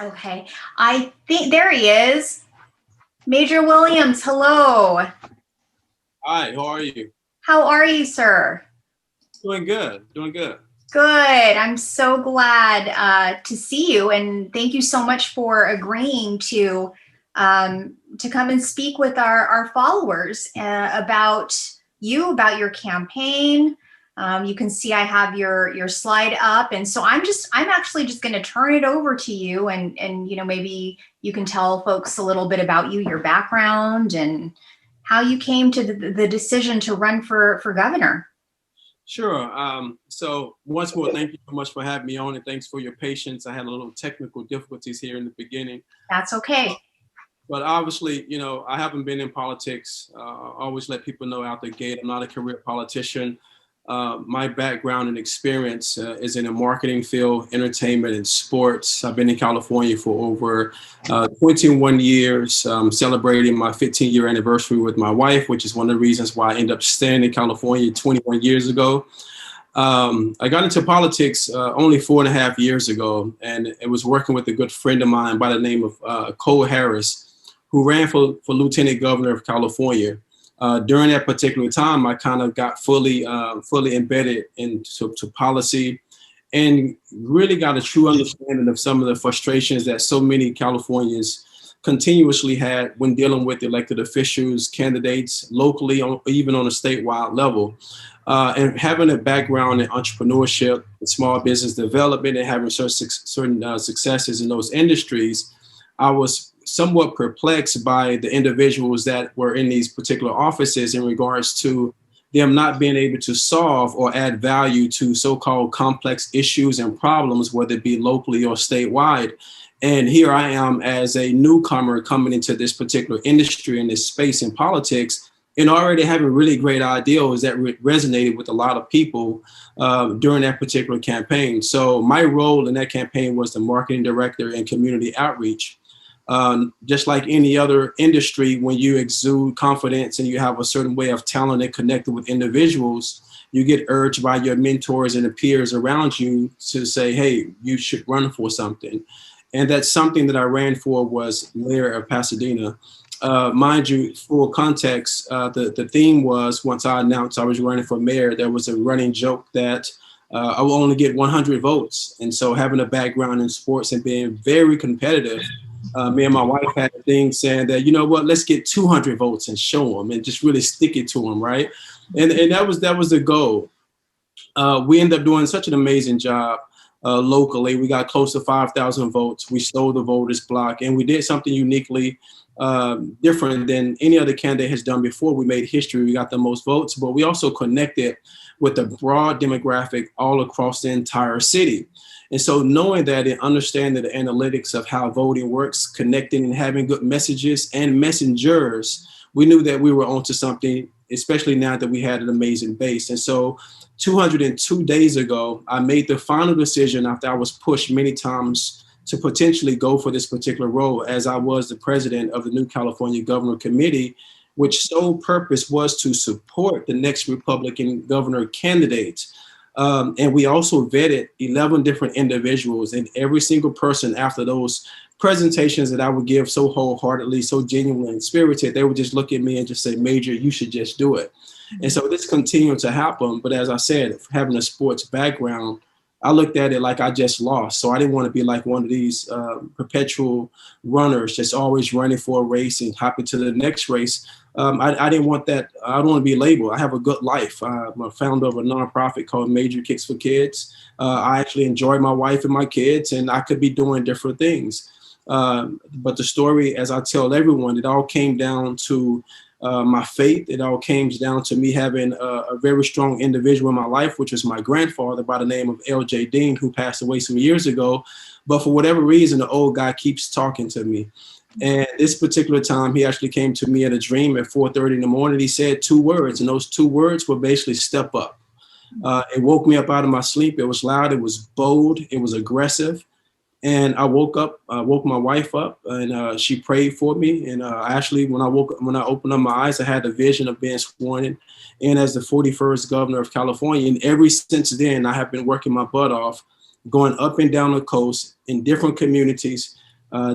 Okay, I think there he is. Major Williams, hello. Hi, how are you? How are you, sir? Doing good, doing good. Good. I'm so glad to see you, and thank you so much for agreeing to come and speak with our followers about you, about your campaign. You can see I have your slide up, and so I'm actually just going to turn it over to you, and maybe you can tell folks a little bit about you, your background, and how you came to the decision to run for governor. Sure. So once more, thank you so much for having me on, and thanks for your patience. I had a little technical difficulties here in the beginning, That's okay. but obviously, I haven't been in politics. I always let people know out the gate, I'm not a career politician. My background and experience is in the marketing field, entertainment, and sports. I've been in California for over 21 years, celebrating my 15-year anniversary with my wife, which is one of the reasons why I ended up staying in California 21 years ago. I got into politics only 4.5 years ago, and it was working with a good friend of mine by the name of Cole Harris, who ran for Lieutenant Governor of California. During that particular time, I kind of got fully embedded into policy and really got a true understanding of some of the frustrations that so many Californians continuously had when dealing with elected officials, candidates, locally, even on a statewide level. And having a background in entrepreneurship, small business development, and having certain successes in those industries, I was somewhat perplexed by the individuals that were in these particular offices in regards to them not being able to solve or add value to so-called complex issues and problems, whether it be locally or statewide. And here I am as a newcomer coming into this particular industry in this space in politics, and already having really great ideals that resonated with a lot of people during that particular campaign. So my role in that campaign was the marketing director and community outreach. Just like any other industry, when you exude confidence and you have a certain way of talent and connecting with individuals, you get urged by your mentors and the peers around you to say, hey, you should run for something. And that's something that I ran for was mayor of Pasadena. Mind you, full context, the theme was, once I announced I was running for mayor, there was a running joke that I will only get 100 votes. And so having a background in sports and being very competitive, me and my wife had a thing saying that, you know what, let's get 200 votes and show them and just really stick it to them, right? And that was the goal. We ended up doing such an amazing job locally. We got close to 5,000 votes. We stole the voters block, and we did something uniquely different than any other candidate has done before. We made history. We got the most votes, but we also connected with a broad demographic all across the entire city. And so knowing that and understanding the analytics of how voting works, connecting and having good messages and messengers, we knew that we were onto something, especially now that we had an amazing base. And so 202 days ago, I made the final decision after I was pushed many times to potentially go for this particular role, as I was the president of the new California Governor Committee, which sole purpose was to support the next Republican governor candidate. And we also vetted 11 different individuals, and every single person after those presentations that I would give so wholeheartedly, so genuinely and spirited, they would just look at me and just say, Major, you should just do it. And so this continued to happen. But as I said, having a sports background, I looked at it like I just lost. So I didn't want to be like one of these perpetual runners, just always running for a race and hopping to the next race. I didn't want that. I don't want to be labeled. I have a good life. I'm a founder of a nonprofit called Major Kicks for Kids. I actually enjoy my wife and my kids, and I could be doing different things. But the story, as I tell everyone, it all came down to my faith. It all came down to me having a very strong individual in my life, which was my grandfather by the name of L.J. Dean, who passed away some years ago. But for whatever reason, the old guy keeps talking to me. And this particular time, he actually came to me in a dream at 4:30 in the morning. He said 2 words, and those 2 words were basically step up. It woke me up out of my sleep. It was loud. It was bold. It was aggressive. And I woke up, woke my wife up, and she prayed for me. And actually, when I opened up my eyes, I had the vision of being sworn in as the 41st governor of California. And ever since then, I have been working my butt off, going up and down the coast in different communities,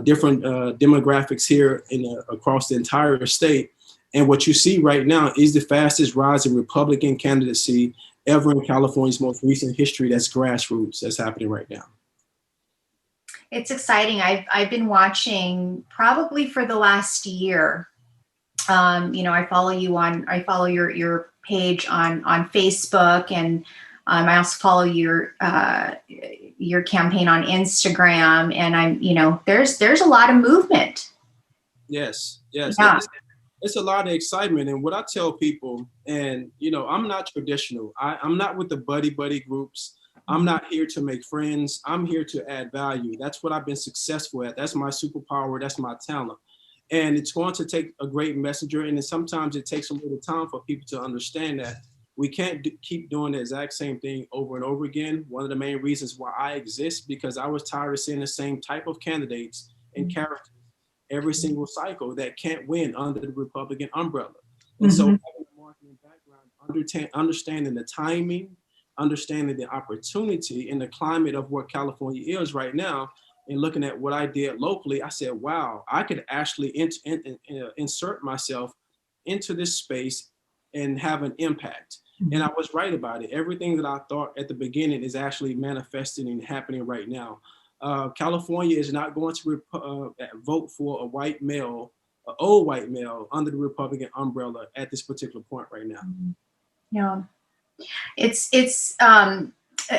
different demographics here across the entire state. And what you see right now is the fastest rising Republican candidacy ever in California's most recent history. That's grassroots. That's happening right now. It's exciting. I've been watching probably for the last year. I follow your page on Facebook, and I also follow your campaign on Instagram, and there's a lot of movement. Yes. Yeah. It's a lot of excitement. And what I tell people, and I'm not traditional. I'm not with the buddy groups. I'm not here to make friends. I'm here to add value. That's what I've been successful at. That's my superpower. That's my talent. And it's going to take a great messenger. And then sometimes it takes a little time for people to understand that we can't keep doing the exact same thing over and over again. One of the main reasons why I exist, because I was tired of seeing the same type of candidates and characters every single cycle that can't win under the Republican umbrella. And so having a marketing background, understanding the timing, understanding the opportunity and the climate of what California is right now, and looking at what I did locally, I said, wow, I could actually insert myself into this space and have an impact. And I was right about it. Everything that I thought at the beginning is actually manifesting and happening right now. California is not going to vote for a white male, an old white male under the Republican umbrella at this particular point right now. Yeah. It's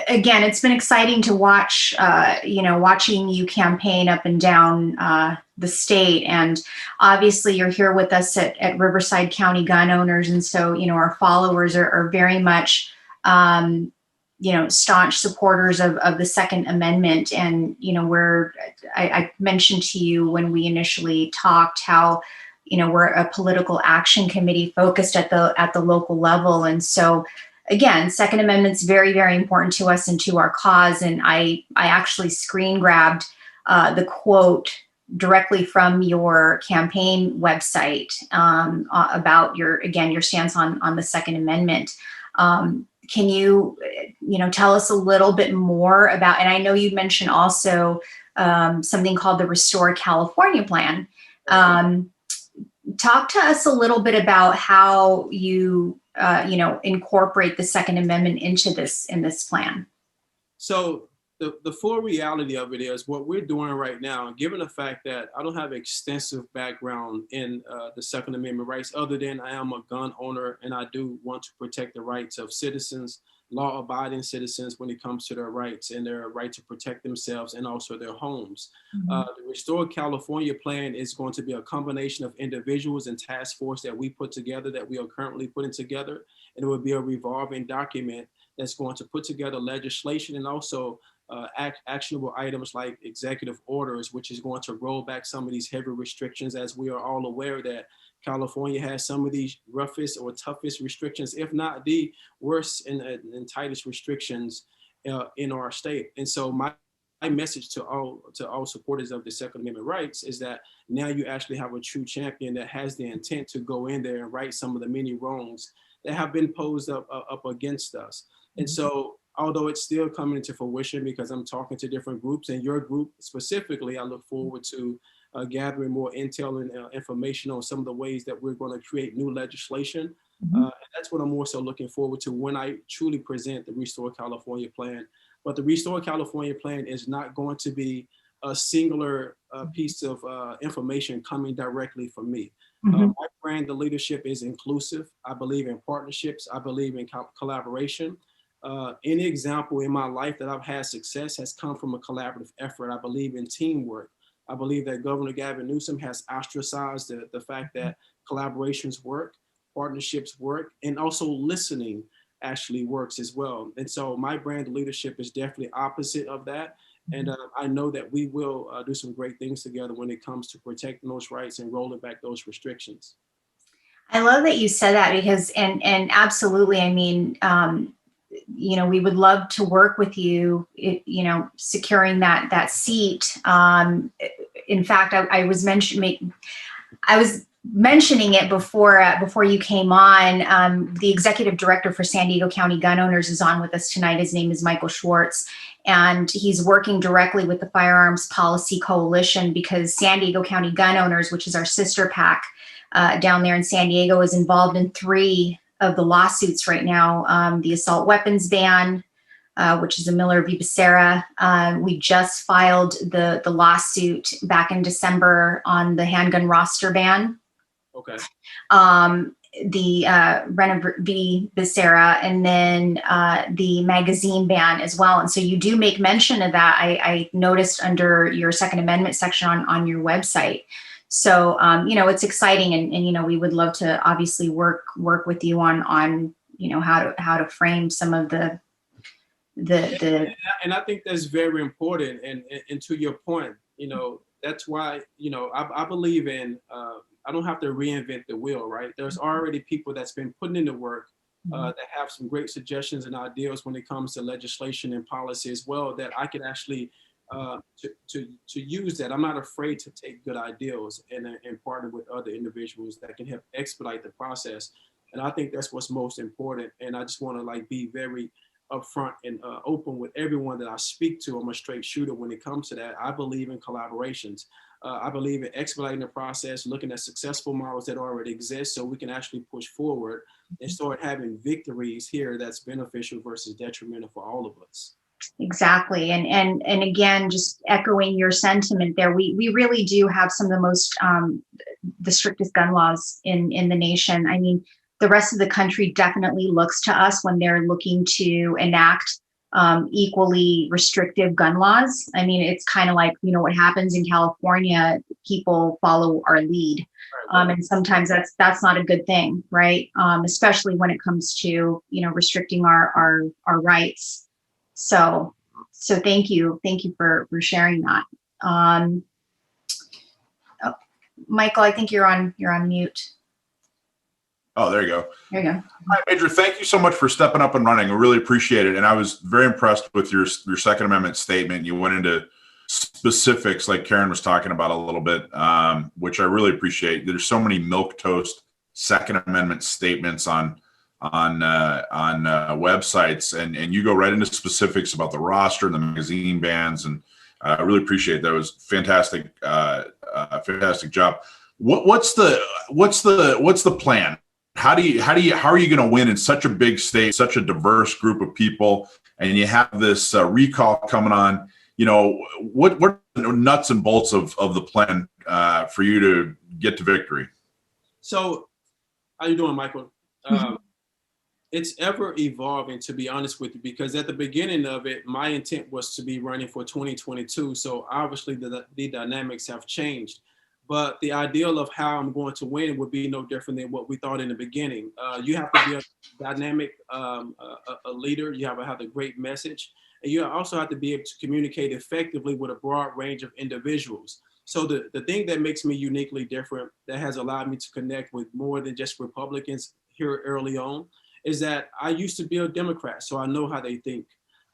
again, it's been exciting to watch, watching you campaign up and down the state. And obviously you're here with us at Riverside County Gun Owners. And so, our followers are very much, staunch supporters of the Second Amendment. And, I mentioned to you when we initially talked how, we're a political action committee focused at the local level. And so, again, Second Amendment's very, very important to us and to our cause. And I actually screen grabbed the quote directly from your campaign website about your stance on the Second Amendment. Can you, tell us a little bit more about, and I know you mentioned also something called the Restore California plan. Talk to us a little bit about how you, incorporate the Second Amendment into this plan. So the full reality of it is what we're doing right now, given the fact that I don't have extensive background in the Second Amendment rights, other than I am a gun owner and I do want to protect the rights of citizens, law-abiding citizens, when it comes to their rights and their right to protect themselves and also their homes. The Restore California plan is going to be a combination of individuals and task force that we put together, that we are currently putting together. And it will be a revolving document that's going to put together legislation and also actionable items like executive orders, which is going to roll back some of these heavy restrictions, as we are all aware that California has some of these roughest or toughest restrictions, if not the worst and tightest restrictions in our state. And so my message to all supporters of the Second Amendment rights is that now you actually have a true champion that has the intent to go in there and right some of the many wrongs that have been posed up against us. And so, although it's still coming into fruition because I'm talking to different groups, and your group specifically, I look forward to gathering more intel and information on some of the ways that we're going to create new legislation. And that's what I'm more so looking forward to when I truly present the Restore California plan. But the Restore California plan is not going to be a singular piece of information coming directly from me. My brand, the leadership, is inclusive. I believe in partnerships. I believe in collaboration. Any example in my life that I've had success has come from a collaborative effort. I believe in teamwork. I believe that Governor Gavin Newsom has ostracized the fact that collaborations work, partnerships work, and also listening actually works as well. And so my brand leadership is definitely opposite of that. And I know that we will do some great things together when it comes to protecting those rights and rolling back those restrictions. I love that you said that, because, and absolutely, I mean, we would love to work with you, securing that seat. In fact, I was mentioning it before you came on. The executive director for San Diego County Gun Owners is on with us tonight. His name is Michael Schwartz. And he's working directly with the Firearms Policy Coalition because San Diego County Gun Owners, which is our sister PAC down there in San Diego, is involved in 3 of the lawsuits right now. The assault weapons ban, which is a Miller v. Becerra. We just filed the lawsuit back in December on the handgun roster ban. Okay. The Renner v. Becerra, and then the magazine ban as well. And so you do make mention of that. I noticed under your Second Amendment section on your website. So, it's exciting, and we would love to obviously work with you on how to frame some of the. And I think that's very important. And to your point, that's why, I believe in, I don't have to reinvent the wheel, right? There's already people that's been putting in the work that have some great suggestions and ideas when it comes to legislation and policy as well, that I can actually to use that. I'm not afraid to take good ideas and partner with other individuals that can help expedite the process. And I think that's what's most important. And I just want to be very upfront and open with everyone that I speak to. I'm a straight shooter when it comes to that. I believe in collaborations. I believe in expediting the process, looking at successful models that already exist so we can actually push forward and start having victories here that's beneficial versus detrimental for all of us. Exactly. And again, just echoing your sentiment there, we really do have some of the most, the strictest gun laws in the nation. I mean, the rest of the country definitely looks to us when they're looking to enact equally restrictive gun laws. I mean, it's kind of like, what happens in California, people follow our lead. And sometimes that's not a good thing, right? Especially when it comes to, restricting our rights. So thank you for sharing that. Michael, I think you're on mute. Oh, there you go. There you go. All right, Major, thank you so much for stepping up and running. I really appreciate it. And I was very impressed with your Second Amendment statement. You went into specifics like Karen was talking about a little bit, which I really appreciate. There's so many milquetoast Second Amendment statements on websites, and you go right into specifics about the roster and the magazine bans, and I really appreciate it. That was fantastic. Fantastic job. What's the plan? How are you going to win in such a big state, such a diverse group of people, and you have this recall coming on? What are the nuts and bolts of the plan for you to get to victory? So, how you doing, Michael? It's ever evolving, to be honest with you, because at the beginning of it, my intent was to be running for 2022. So obviously the dynamics have changed. But the ideal of how I'm going to win would be no different than what we thought in the beginning. You have to be a dynamic a leader. You have to have a great message. And you also have to be able to communicate effectively with a broad range of individuals. So the thing that makes me uniquely different, that has allowed me to connect with more than just Republicans here early on, is that I used to be a Democrat, so I know how they think.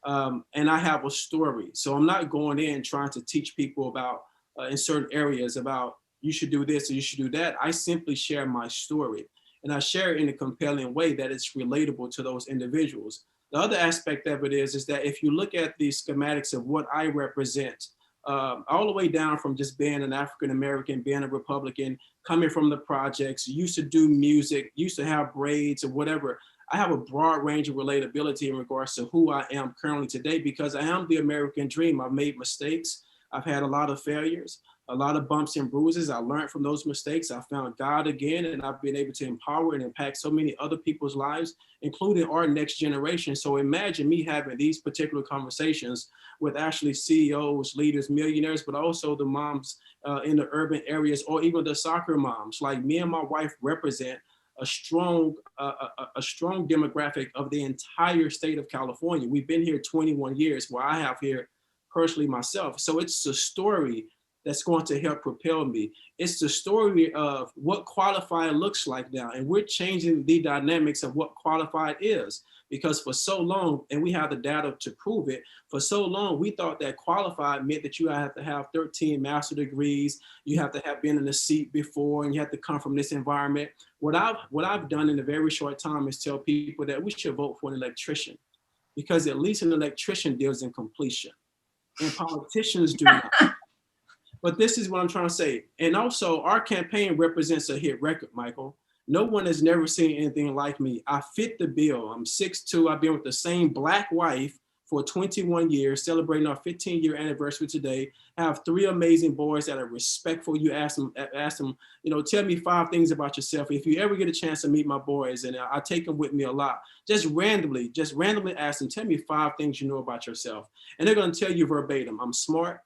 And I have a story. So I'm not going in trying to teach people about, in certain areas, about you should do this or you should do that. I simply share my story. And I share it in a compelling way that it's relatable to those individuals. The other aspect of it is that if you look at the schematics of what I represent, all the way down from just being an African-American, being a Republican, coming from the projects, used to do music, used to have braids or whatever. I have a broad range of relatability in regards to who I am currently today, because I am the American dream. I've made mistakes. I've had a lot of failures, a lot of bumps and bruises. I learned from those mistakes. I found God again, and I've been able to empower and impact so many other people's lives, including our next generation. So imagine me having these particular conversations with actually CEOs, leaders, millionaires, but also the moms in the urban areas, or even the soccer moms. Like, me and my wife represent a strong demographic of the entire state of California. We've been here 21 years, where I have here personally myself. So it's a story that's going to help propel me. It's the story of what qualified looks like now. And we're changing the dynamics of what qualified is. Because for so long, and we have the data to prove it, for so long, we thought that qualified meant that you have to have 13 master's degrees, you have to have been in a seat before, and you have to come from this environment. What I've done in a very short time is tell people that we should vote for an electrician. because at least an electrician deals in completion, and politicians do not. But this is what I'm trying to say. And also, our campaign represents a hit record, Michael. No one has never seen anything like me. I fit the bill. I'm 6'2". I've been with the same Black wife for 21 years, celebrating our 15-year anniversary today. I have 3 amazing boys that are respectful. You ask them, tell me 5 things about yourself. If you ever get a chance to meet my boys, and I take them with me a lot, just randomly ask them, tell me 5 things you know about yourself. And they're going to tell you verbatim. I'm smart,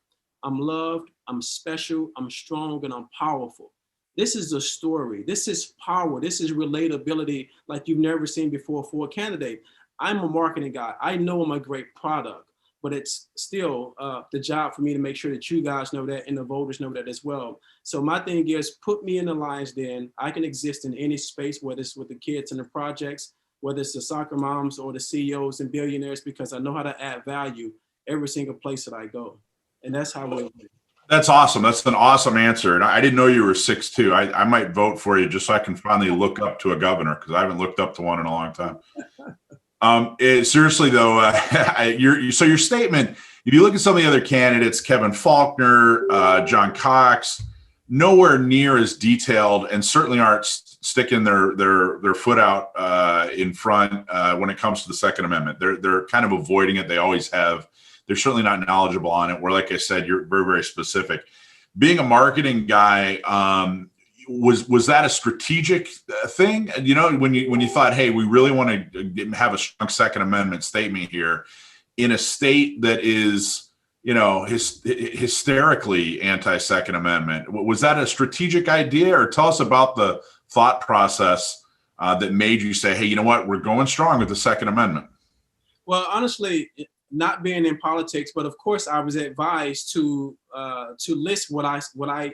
I'm loved, I'm special, I'm strong, and I'm powerful. This is a story. This is power. This is relatability like you've never seen before for a candidate. I'm a marketing guy. I know I'm a great product, but it's still the job for me to make sure that you guys know that and the voters know that as well. So my thing is, put me in the lion's den. I can exist in any space, whether it's with the kids and the projects, whether it's the soccer moms or the CEOs and billionaires, because I know how to add value every single place that I go. And that's how we'll do. That's awesome. That's an awesome answer. And I didn't know you were 6'2". I might vote for you just so I can finally look up to a governor, because I haven't looked up to one in a long time. Seriously though, so your statement, if you look at some of the other candidates, Kevin Faulconer, John Cox, nowhere near as detailed, and certainly aren't sticking their foot out in front when it comes to the Second Amendment. They're kind of avoiding it. They always have. They're certainly not knowledgeable on it. Where, like I said, you're very, very specific. Being a marketing guy, was that a strategic thing? You know, when you thought, hey, we really want to have a strong Second Amendment statement here in a state that is, hysterically anti-Second Amendment. Was that a strategic idea, or tell us about the thought process that made you say, hey, you know what, we're going strong with the Second Amendment? Well, honestly, not being in politics, but of course I was advised to list what I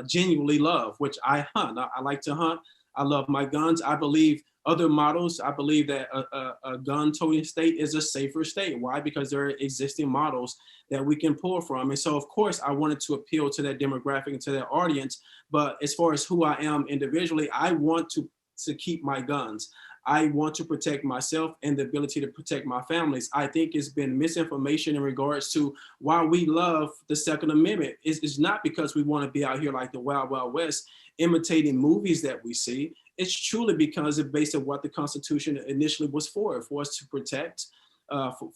genuinely love, which I hunt. I like to hunt. I love my guns. I believe other models. I believe that a gun-toting state is a safer state. Why? Because there are existing models that we can pull from. And so, of course, I wanted to appeal to that demographic and to that audience. But as far as who I am individually, I want to keep my guns. I want to protect myself and the ability to protect my families. I think it's been misinformation in regards to why we love the Second Amendment. It's not because we want to be out here like the Wild Wild West imitating movies that we see. It's truly because it's based on what the Constitution initially was for us to protect,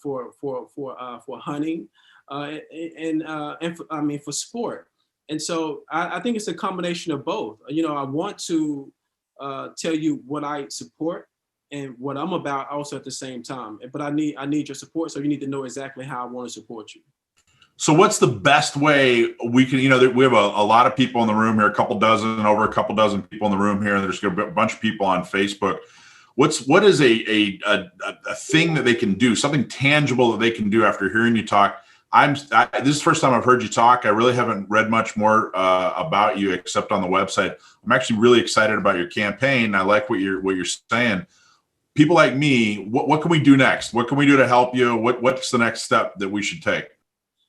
for hunting, and for sport. And so I think it's a combination of both. I want to tell you what I support and what I'm about also at the same time. But I need your support, so you need to know exactly how I want to support you. So what's the best way we can, we have a lot of people in the room here, over a couple dozen people in the room here, and there's a bunch of people on Facebook. What is a thing that they can do, something tangible that they can do after hearing you talk? This is the first time I've heard you talk. I really haven't read much more about you except on the website. I'm actually really excited about your campaign. I like what you're saying. People like me, what can we do next? What can we do to help you? What's the next step that we should take?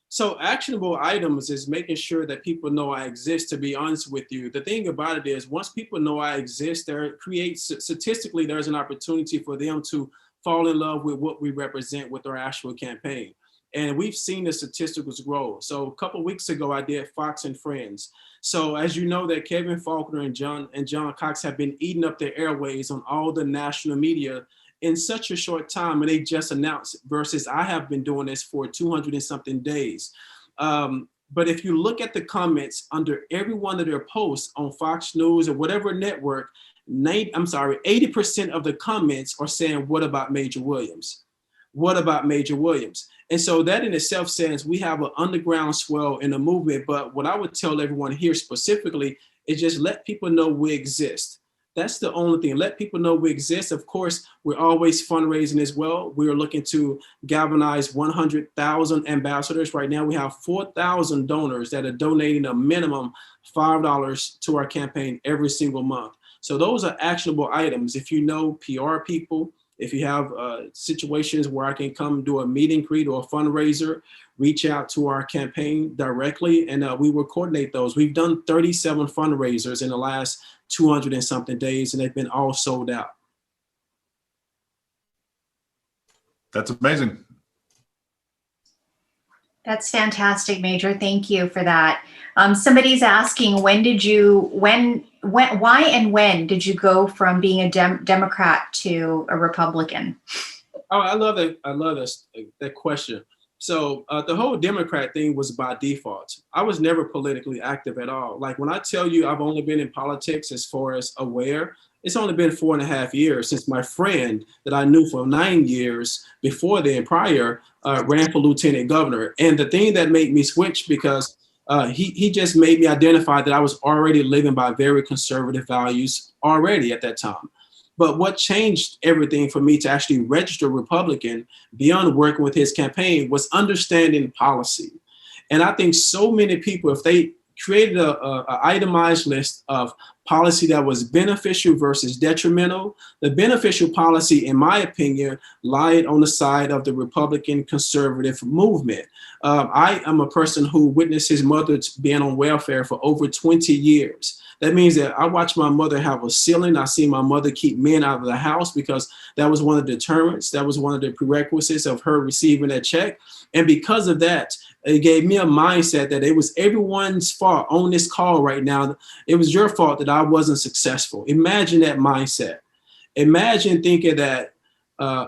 So actionable items is making sure that people know I exist, to be honest with you. The thing about it is, once people know I exist, statistically, there's an opportunity for them to fall in love with what we represent with our actual campaign. And we've seen the statisticals grow. So a couple of weeks ago, I did Fox and Friends. So as you know, that Kevin Faulconer and John Cox have been eating up their airways on all the national media in such a short time, and they just announced, versus I have been doing this for 200 and something days. But if you look at the comments under every one of their posts on Fox News or whatever network, 80% of the comments are saying, what about Major Williams? What about Major Williams? And so that in itself says we have an underground swell in the movement. But what I would tell everyone here specifically is just let people know we exist. That's the only thing. Let people know we exist. Of course, we're always fundraising as well. We are looking to galvanize 100,000 ambassadors. Right now, we have 4,000 donors that are donating a minimum $5 to our campaign every single month. So those are actionable items. If you know PR people, if you have situations where I can come do a meet and greet or a fundraiser, reach out to our campaign directly, and we will coordinate those. We've done 37 fundraisers in the last 200 and something days, and they've been all sold out. That's amazing. That's fantastic, Major. Thank you for that. Somebody's asking, why and when did you go from being a Democrat to a Republican? Oh, I love that. I love that question. So the whole Democrat thing was by default. I was never politically active at all. Like when I tell you I've only been in politics as far as aware, it's only been 4.5 years since my friend that I knew for 9 years before then, prior, ran for lieutenant governor. And the thing that made me switch, because he just made me identify that I was already living by very conservative values already at that time. But what changed everything for me to actually register Republican beyond working with his campaign was understanding policy. And I think so many people, if they created a itemized list of policy that was beneficial versus detrimental, the beneficial policy, in my opinion, lied on the side of the Republican conservative movement. I am a person who witnessed his mother being on welfare for over 20 years. That means that I watched my mother have a ceiling. I see my mother keep men out of the house because that was one of the deterrents. That was one of the prerequisites of her receiving that check. And because of that, it gave me a mindset that it was everyone's fault on this call right now. It was your fault that I wasn't successful. Imagine that mindset. Imagine thinking that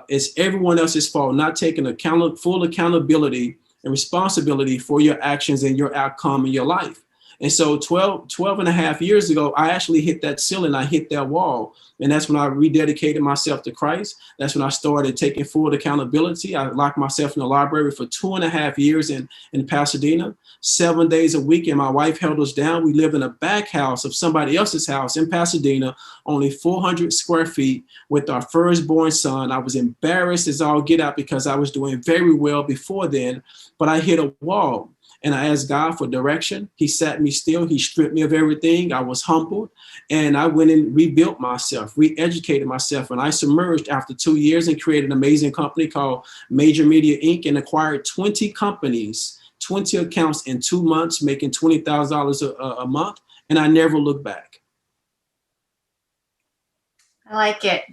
it's everyone else's fault, not taking full accountability and responsibility for your actions and your outcome in your life. And so 12 and a half years ago, I actually hit that ceiling. I hit that wall. And that's when I rededicated myself to Christ. That's when I started taking full accountability. I locked myself in the library for 2.5 years in Pasadena, 7 days a week. And my wife held us down. We lived in a back house of somebody else's house in Pasadena, only 400 square feet with our firstborn son. I was embarrassed as all get out because I was doing very well before then, but I hit a wall. And I asked God for direction. He sat me still. He stripped me of everything. I was humbled. And I went and rebuilt myself, re-educated myself. And I submerged after 2 years and created an amazing company called Major Media Inc. and acquired 20 companies, 20 accounts in 2 months, making $20,000 a month. And I never looked back. I like it.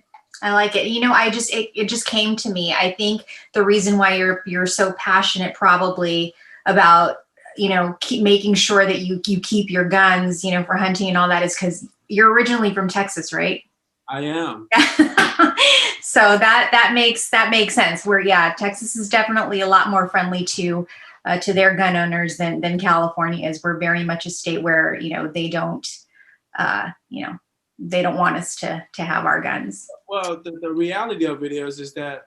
I like it. You know, it just came to me. I think the reason why you're so passionate probably about, keep making sure that you keep your guns, for hunting and all that is because you're originally from Texas, right? I am. So that makes sense. Where Texas is definitely a lot more friendly to their gun owners than California is. We're very much a state where they don't want us to have our guns. Well, the reality of it is that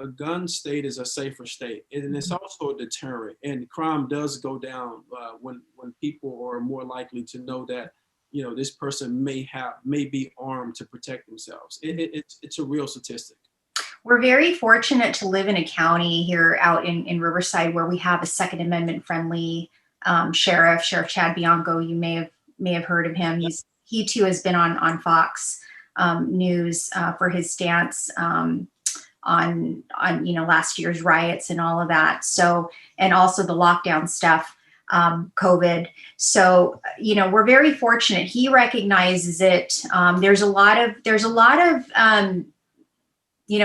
a gun state is a safer state, and it's also a deterrent. And crime does go down when people are more likely to know that this person may be armed to protect themselves. It's a real statistic. We're very fortunate to live in a county here out in Riverside where we have a Second Amendment friendly Sheriff Chad Bianco. You may have heard of him. He too has been on Fox News for his stance on last year's riots and all of that. So, and also the lockdown stuff, COVID. So, we're very fortunate. He recognizes it. There's a lot of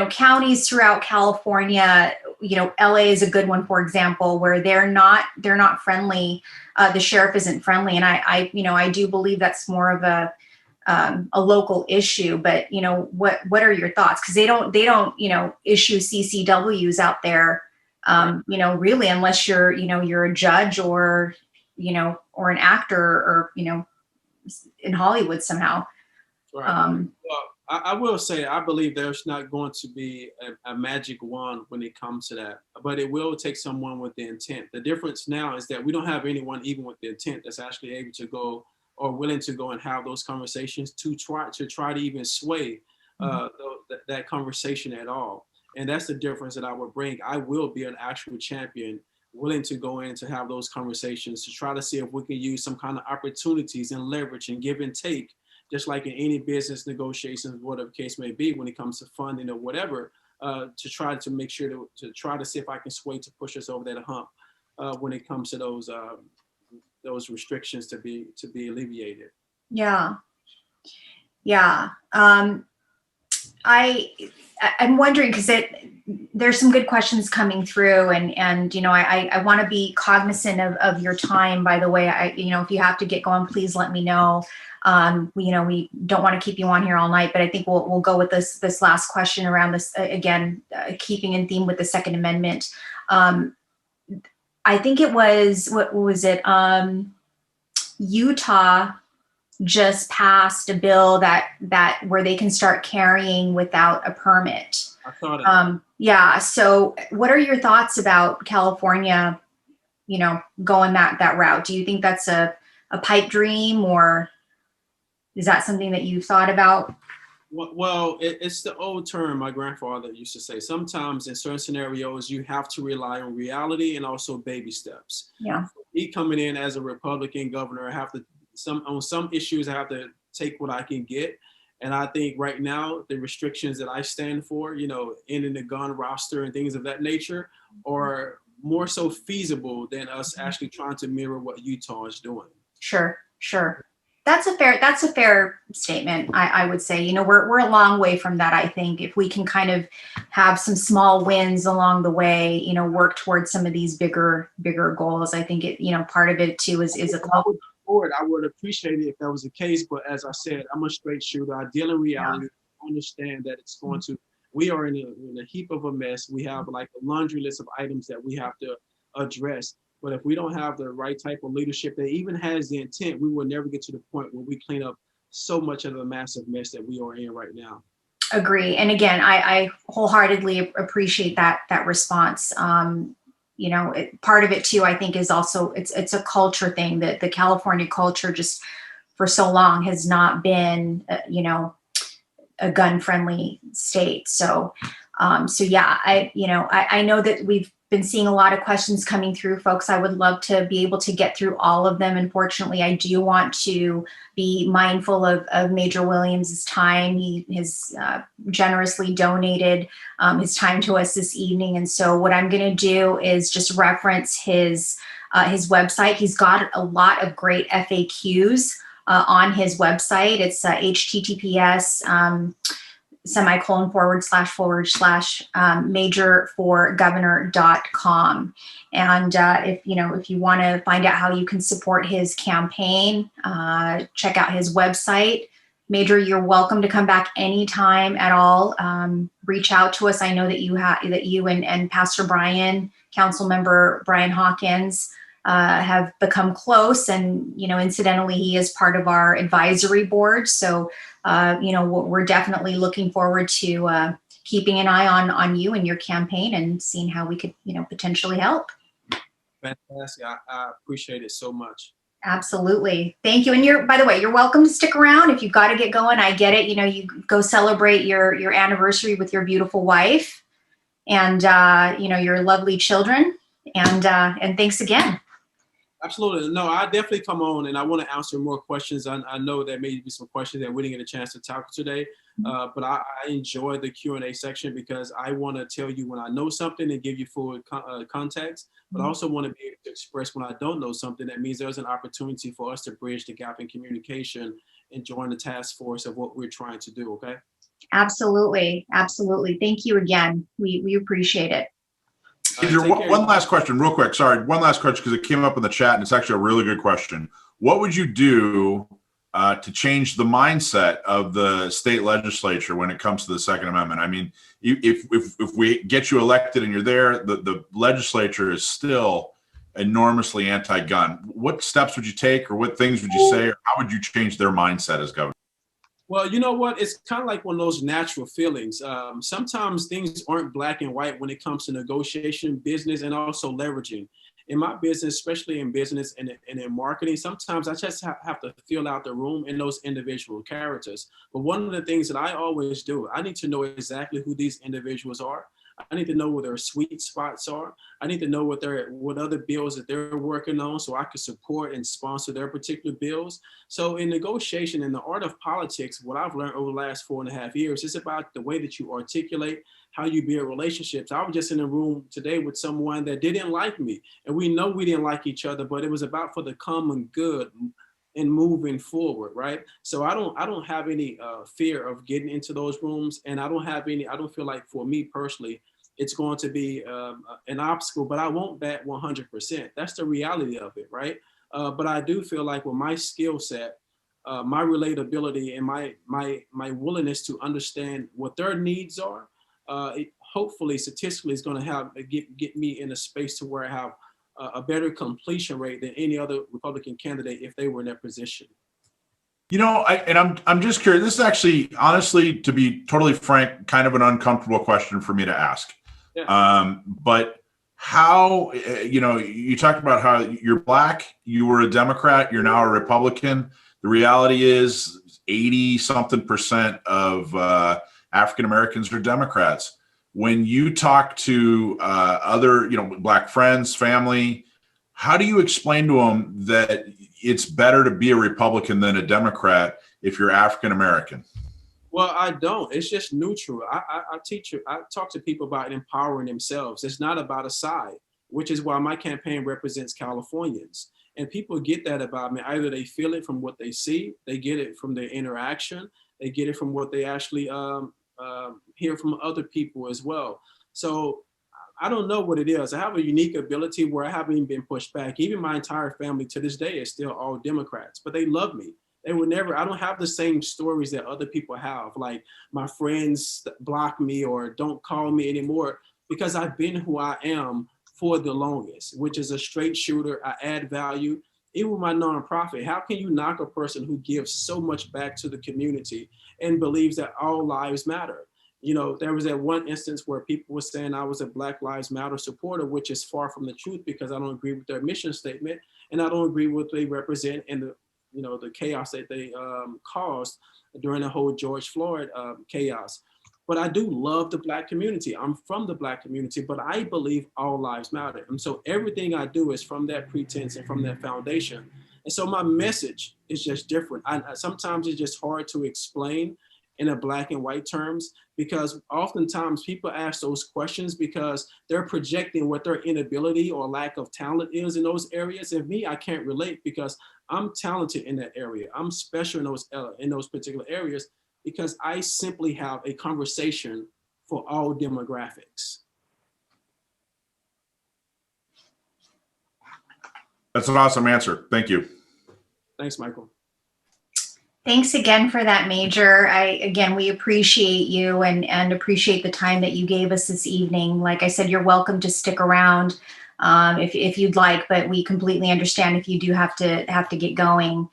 counties throughout California. LA is a good one, for example, where they're not friendly. The sheriff isn't friendly, and I do believe that's more of a local issue. But what are your thoughts? Because they don't issue CCWs out there, really, unless you're a judge or an actor or in Hollywood somehow. Right. Well, I will say, I believe there's not going to be a magic wand when it comes to that, but it will take someone with the intent. The difference now is that we don't have anyone even with the intent that's actually able to go or willing to go and have those conversations to try to even sway that conversation at all. And that's the difference that I would bring. I will be an actual champion, willing to go in to have those conversations to try to see if we can use some kind of opportunities and leverage and give and take, just like in any business negotiations, whatever case may be, when it comes to funding or whatever, to try to make sure to try to see if I can sway to push us over that hump when it comes to those restrictions to be alleviated. Yeah. I'm wondering, because there's some good questions coming through, and I want to be cognizant of your time. By the way, if you have to get going, please let me know. We don't want to keep you on here all night, but I think we'll go with this last question around this again, keeping in theme with the Second Amendment. I think it was, what was it? Utah just passed a bill that where they can start carrying without a permit. I thought it. Yeah. So what are your thoughts about California, going that route? Do you think that's a pipe dream, or is that something that you've thought about? Well, it's the old term my grandfather used to say. Sometimes in certain scenarios, you have to rely on reality and also baby steps. Yeah. Me coming in as a Republican governor, I have to, on some issues, I have to take what I can get. And I think right now, the restrictions that I stand for, ending the gun roster and things of that nature, are more so feasible than us actually trying to mirror what Utah is doing. Sure. That's a fair statement. I would say, we're a long way from that. I think if we can kind of have some small wins along the way, work towards some of these bigger goals. I think part of it too is a global. I would appreciate it if that was the case, but as I said, I'm a straight shooter. I deal in reality. I understand that it's going to. We are in a heap of a mess. We have like a laundry list of items that we have to address. But if we don't have the right type of leadership that even has the intent, we will never get to the point where we clean up so much of the massive mess that we are in right now. Agree. And again, I wholeheartedly appreciate that response. Part of it too, I think, is also it's a culture thing, that the California culture just for so long has not been, a gun-friendly state. So yeah, I know that we've been seeing a lot of questions coming through, folks. I would love to be able to get through all of them. Unfortunately, I do want to be mindful of Major Williams' time. He has generously donated his time to us this evening. And so what I'm going to do is just reference his website. He's got a lot of great FAQs on his website. It's https //majorforgovernor.com. And if you want to find out how you can support his campaign, check out his website. Major, you're welcome to come back anytime at all. Reach out to us. I know that you and Pastor Brian, Council Member Brian Hawkins, have become close, and incidentally, he is part of our advisory board. So we're definitely looking forward to keeping an eye on you and your campaign and seeing how we could potentially help. Fantastic. I appreciate it so much. Absolutely. Thank you. And by the way, you're welcome to stick around if you've got to get going. I get it. You go celebrate your anniversary with your beautiful wife and your lovely children. And thanks again. Absolutely. No, I definitely come on, and I want to answer more questions. I know there may be some questions that we didn't get a chance to tackle today, but I enjoy the Q&A section because I want to tell you when I know something and give you full context, but I also want to be able to express when I don't know something. That means there's an opportunity for us to bridge the gap in communication and join the task force of what we're trying to do, okay? Absolutely. Thank you again. We appreciate it. One last question, real quick. Sorry, one last question because it came up in the chat, and it's actually a really good question. What would you do to change the mindset of the state legislature when it comes to the Second Amendment? I mean, if we get you elected and you're there, the legislature is still enormously anti-gun. What steps would you take, or what things would you say, or how would you change their mindset as governor? Well, you know what? It's kind of like one of those natural feelings. Sometimes things aren't black and white when it comes to negotiation, business, and also leveraging. In my business, especially in business and in marketing, sometimes I just have to feel out the room in those individual characters. But one of the things that I always do, I need to know exactly who these individuals are. I need to know where their sweet spots are. I need to know what other bills that they're working on so I can support and sponsor their particular bills. So in negotiation, in the art of politics, what I've learned over the last 4.5 years is about the way that you articulate, how you build relationships. I was just in a room today with someone that didn't like me, and we know we didn't like each other, but it was about for the common good. and moving forward, right? So I don't have any fear of getting into those rooms, and I don't feel like, for me personally, it's going to be an obstacle, but I won't bet 100%. That's the reality of it, right? But I do feel like with my skill set, my relatability, and my willingness to understand what their needs are, it hopefully statistically is going to get me in a space to where I have a better completion rate than any other Republican candidate if they were in that position. You know, I'm just curious. This is actually, honestly, to be totally frank, kind of an uncomfortable question for me to ask. Yeah. But how, you talked about how you're Black, you were a Democrat, you're now a Republican. The reality is 80-something% of African Americans are Democrats. When you talk to other, Black friends, family, how do you explain to them that it's better to be a Republican than a Democrat if you're African American? Well, I don't. It's just neutral. I talk to people about empowering themselves. It's not about a side, which is why my campaign represents Californians. And people get that about me. Either they feel it from what they see, they get it from their interaction, they get it from what they actually hear from other people as well. So I don't know what it is. I have a unique ability where I haven't even been pushed back. Even my entire family to this day is still all Democrats, but they love me. They would never, I don't have the same stories that other people have. Like my friends block me or don't call me anymore, because I've been who I am for the longest, which is a straight shooter. I add value. Even with my nonprofit, how can you knock a person who gives so much back to the community and believes that all lives matter? There was that one instance where people were saying I was a Black Lives Matter supporter, which is far from the truth, because I don't agree with their mission statement, and I don't agree with what they represent and the chaos that they caused during the whole George Floyd chaos. But I do love the Black community. I'm from the Black community, but I believe all lives matter. And so everything I do is from that pretense and from that foundation. And so my message is just different. Sometimes it's just hard to explain in a Black and white terms, because oftentimes people ask those questions because they're projecting what their inability or lack of talent is in those areas. And me, I can't relate, because I'm talented in that area. I'm special in those particular areas, because I simply have a conversation for all demographics. That's an awesome answer. Thank you. Thanks, Michael. Thanks again for that, Major. We appreciate you and appreciate the time that you gave us this evening. Like I said, you're welcome to stick around if you'd like, but we completely understand if you do have to get going.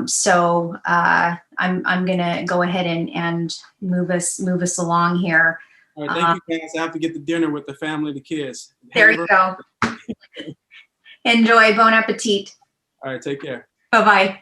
So I'm gonna go ahead and move us along here. All right, thank you guys. I have to get to dinner with the family, the kids. There you go. Enjoy. Bon appetit. All right, take care. Bye-bye.